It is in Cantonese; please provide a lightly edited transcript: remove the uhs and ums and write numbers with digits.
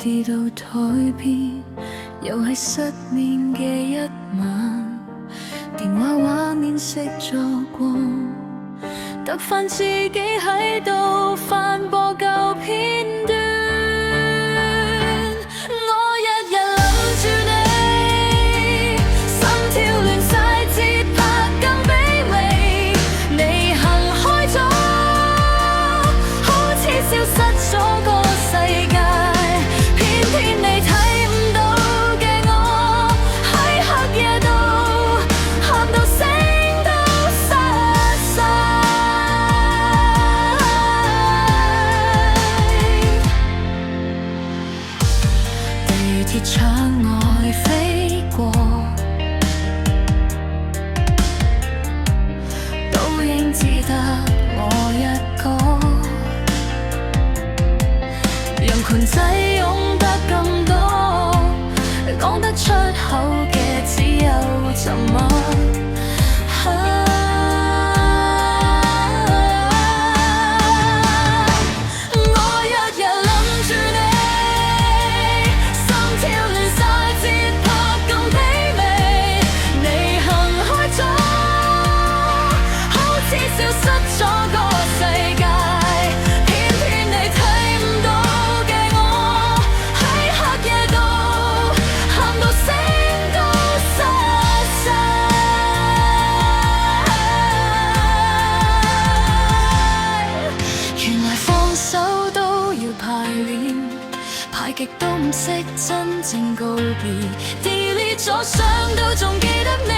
至到台邊，又係失眠嘅一晚，電話畫面熄咗光，得返自己喺度翻播舊片段。我日日諗住你，心跳亂晒節拍更卑微，你行開咗，好似消失咗個世界，偏偏你睇唔到嘅我，喺黑夜度喊到聲都失晒。地鐵窗外飛過，都應只得我一個，人群擠擁得咁多，講得出口嘅只有沉默。我日日諗住你，心跳亂晒節拍更卑微，你行開咗，好似消失咗個世界，偏偏你睇唔到嘅我，喺黑夜度喊到聲都失晒。原來放手都要排練，排極都唔識真正告別，delete 咗相都仲記得你。